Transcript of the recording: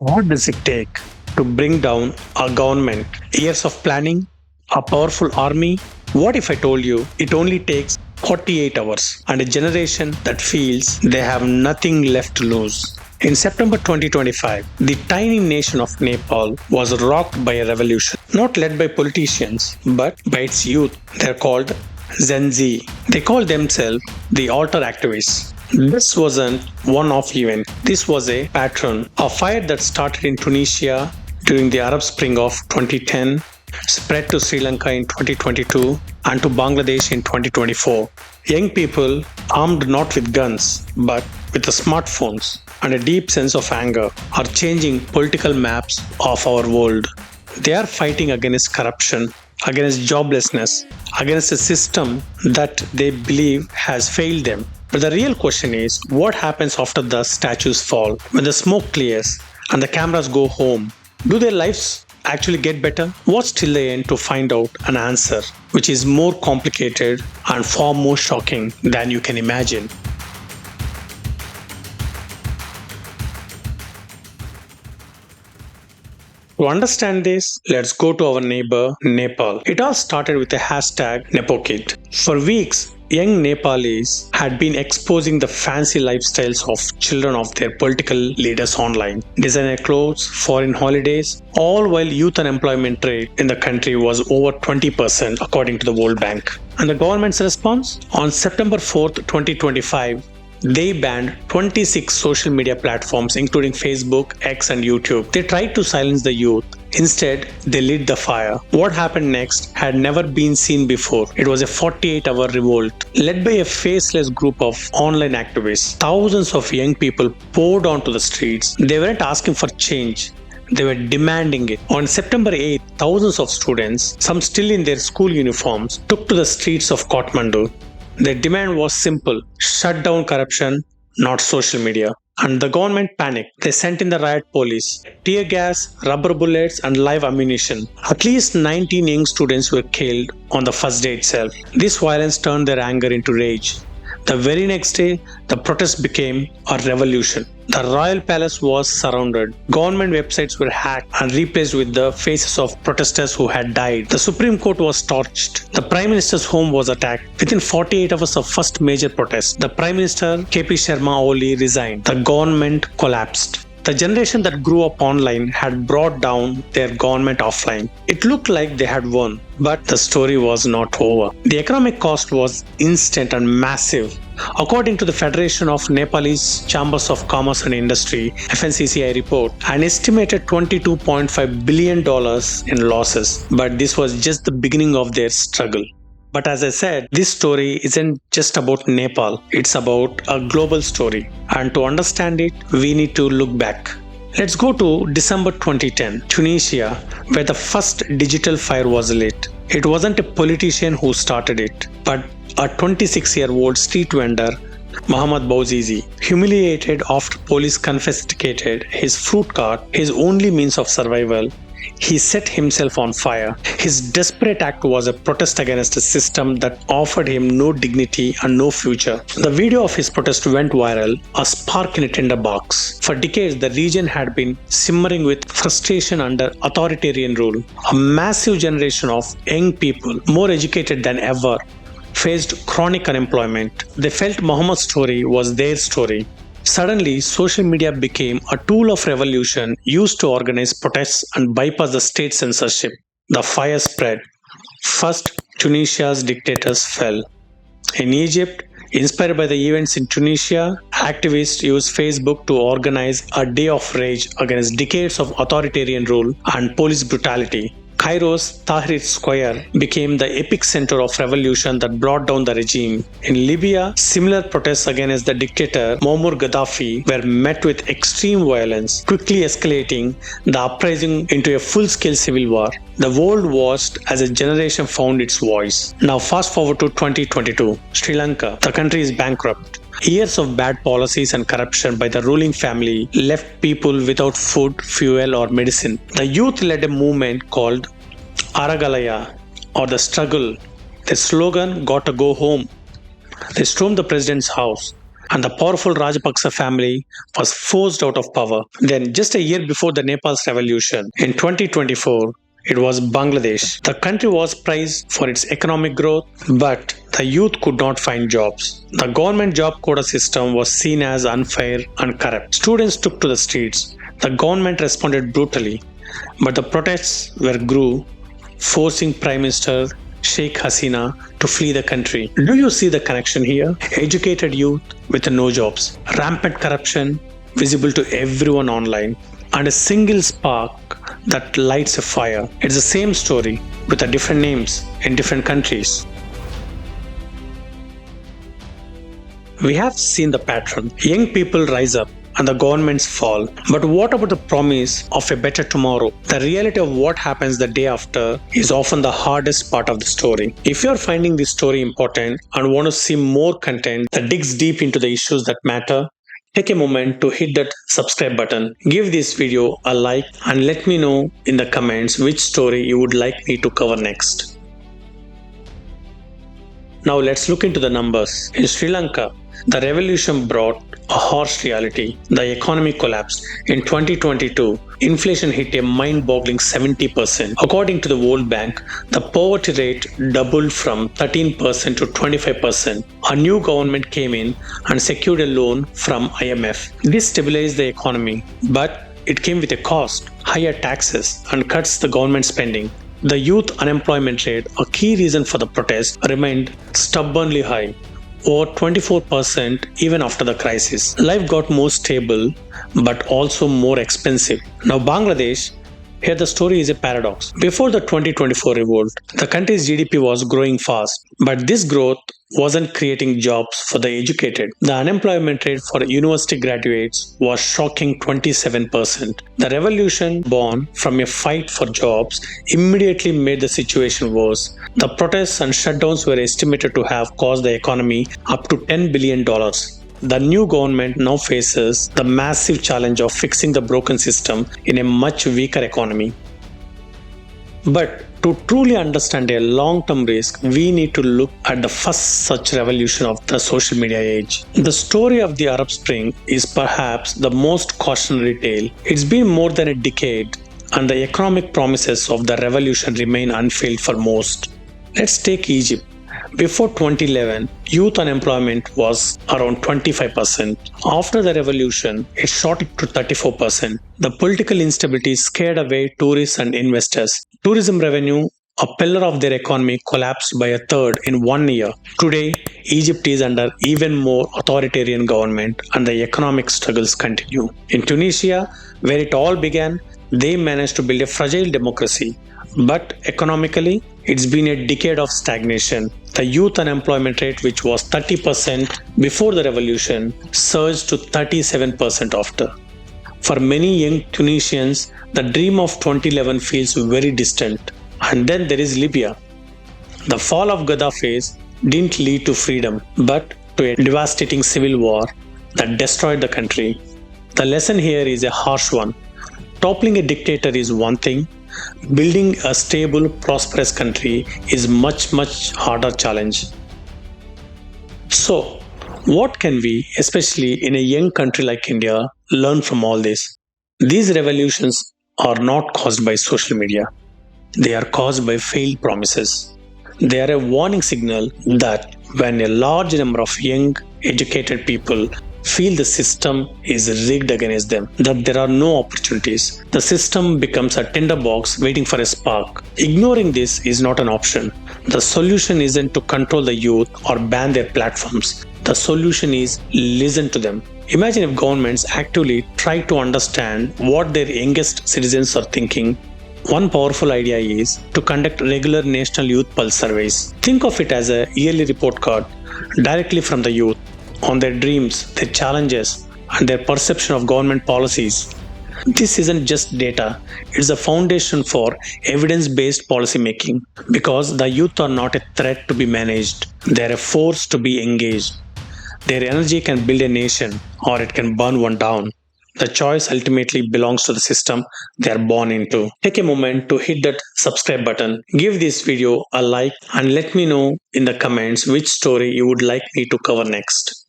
What does it take to bring down a government? Years of planning? A powerful army? What if I told you it only takes 48 hours and a generation that feels they have nothing left to lose? In September 2025, the tiny nation of Nepal was rocked by a revolution, not led by politicians, but by its youth. They're called Gen Z. They call themselves the altar activists. This wasn't one-off event. This was a pattern, a fire that started in Tunisia during the Arab Spring of 2010, spread to Sri Lanka in 2022, and to Bangladesh in 2024. Young people, armed not with guns, but with the smartphones and a deep sense of anger, are changing political maps of our world. They are fighting against corruption, against joblessness, against a system that they believe has failed them. But the real question is, what happens after the statues fall, when the smoke clears and the cameras go home? Do their lives actually get better? Watch till the end to find out an answer, which is more complicated and far more shocking than you can imagine. To understand this, let's go to our neighbor, Nepal. It all started with a hashtag NepoKid. For weeks, young Nepalese had been exposing the fancy lifestyles of children of their political leaders online. Designer clothes, foreign holidays, all while youth unemployment rate in the country was over 20% according to the World Bank. And the government's response? On September 4th, 2025, they banned 26 social media platforms including Facebook, X and YouTube. They tried to silence the youth. Instead, they lit the fire. What happened next had never been seen before. It was a 48-hour revolt led by a faceless group of online activists. Thousands of young people poured onto the streets. They weren't asking for change. They were demanding it. On September 8th, thousands of students, some still in their school uniforms, took to the streets of Kathmandu. Their demand was simple: shut down corruption, not social media. And the government panicked. They sent in the riot police, tear gas, rubber bullets, and live ammunition. At least 19 young students were killed on the first day itself. This violence turned their anger into rage. The very next day, the protest became a revolution. The royal palace was surrounded. Government websites were hacked and replaced with the faces of protesters who had died. The Supreme Court was torched. The Prime Minister's home was attacked. Within 48 hours of first major protest, the Prime Minister KP Sharma Oli resigned. The government collapsed. The generation that grew up online had brought down their government offline. It looked like they had won, but the story was not over. The economic cost was instant and massive. According to the Federation of Nepalese Chambers of Commerce and Industry (FNCCI) report, an estimated $22.5 billion in losses. But this was just the beginning of their struggle. But as I said, this story isn't just about Nepal, it's about a global story. And to understand it, we need to look back. Let's go to December 2010, Tunisia, where the first digital fire was lit. It wasn't a politician who started it, but a 26-year-old street vendor, Mohamed Bouzizi. Humiliated after police confiscated his fruit cart, his only means of survival, he set himself on fire. His desperate act was a protest against a system that offered him no dignity and no future. The video of his protest went viral, a spark in a tinderbox. For decades, the region had been simmering with frustration under authoritarian rule. A massive generation of young people, more educated than ever, faced chronic unemployment. They felt Muhammad's story was their story. Suddenly, social media became a tool of revolution used to organize protests and bypass the state censorship. The fire spread. First, Tunisia's dictators fell. In Egypt, inspired by the events in Tunisia, activists used Facebook to organize a day of rage against decades of authoritarian rule and police brutality. Cairo's Tahrir Square became the epic center of revolution that brought down the regime. In Libya, similar protests against the dictator Muammar Gaddafi were met with extreme violence, quickly escalating the uprising into a full-scale civil war. The world watched as a generation found its voice. Now fast forward to 2022. Sri Lanka, the country is bankrupt. Years of bad policies and corruption by the ruling family left people without food, fuel, or medicine. The youth led a movement called Aragalaya, or the struggle. The slogan, "Gotta go home." They stormed the president's house. and the powerful Rajapaksa family was forced out of power. Then, just a year before the Nepal's revolution, in 2024, it was Bangladesh. The country was praised for its economic growth, but the youth could not find jobs. The government job quota system was seen as unfair and corrupt. Students took to the streets. The government responded brutally, but the protests grew, forcing Prime Minister Sheikh Hasina to flee the country. Do you see the connection here? Educated youth with no jobs, rampant corruption visible to everyone online, and a single spark that lights a fire. It's the same story with the different names in different countries. We have seen the pattern. Young people rise up and the governments fall. But what about the promise of a better tomorrow? The reality of what happens the day after is often the hardest part of the story. If you are finding this story important and want to see more content that digs deep into the issues that matter, take a moment to hit that subscribe button, give this video a like, and let me know in the comments which story you would like me to cover next. Now let's look into the numbers. In Sri Lanka, the revolution brought a harsh reality. The economy collapsed. In 2022, inflation hit a mind-boggling 70%. According to the World Bank, the poverty rate doubled from 13% to 25%. A new government came in and secured a loan from IMF. This stabilized the economy, but it came with a cost: higher taxes and cuts the government spending. The youth unemployment rate, a key reason for the protest, remained stubbornly high, over 24% even after the crisis. Life got more stable but also more expensive. Now Bangladesh, here the story is a paradox. Before the 2024 revolt, the country's GDP was growing fast, but this growth wasn't creating jobs for the educated. The unemployment rate for university graduates was shocking 27%. The revolution, born from a fight for jobs, immediately made the situation worse. The protests and shutdowns were estimated to have cost the economy up to $10 billion. The new government now faces the massive challenge of fixing the broken system in a much weaker economy. But to truly understand a long-term risk, we need to look at the first such revolution of the social media age. The story of the Arab Spring is perhaps the most cautionary tale. It's been more than a decade, and the economic promises of the revolution remain unfulfilled for most. Let's take Egypt. Before 2011, youth unemployment was around 25%. After the revolution, it shot to 34%. The political instability scared away tourists and investors. Tourism revenue, a pillar of their economy, collapsed by a third in 1 year. Today, Egypt is under even more authoritarian government and the economic struggles continue. In Tunisia, where it all began, they managed to build a fragile democracy. But economically, it's been a decade of stagnation. The youth unemployment rate, which was 30% before the revolution, surged to 37% after. For many young Tunisians, the dream of 2011 feels very distant. And then there is Libya. The fall of Gaddafi didn't lead to freedom, but to a devastating civil war that destroyed the country. The lesson here is a harsh one. Toppling a dictator is one thing. Building a stable, prosperous country is much harder challenge. So, what can we, especially in a young country like India, learn from all this? These revolutions are not caused by social media. They are caused by failed promises. They are a warning signal that when a large number of young, educated people feel the system is rigged against them, that there are no opportunities, the system becomes a tinderbox waiting for a spark. Ignoring this is not an option. The solution isn't to control the youth or ban their platforms. The solution is listen to them. Imagine if governments actively try to understand what their youngest citizens are thinking. One powerful idea is to conduct regular national youth pulse surveys. Think of it as a yearly report card directly from the youth on their dreams, their challenges, and their perception of government policies. This isn't just data, it's a foundation for evidence-based policy making, because the youth are not a threat to be managed, they're a force to be engaged. Their energy can build a nation or it can burn one down. The choice ultimately belongs to the system they are born into. Take a moment to hit that subscribe button, give this video a like, and let me know in the comments which story you would like me to cover next.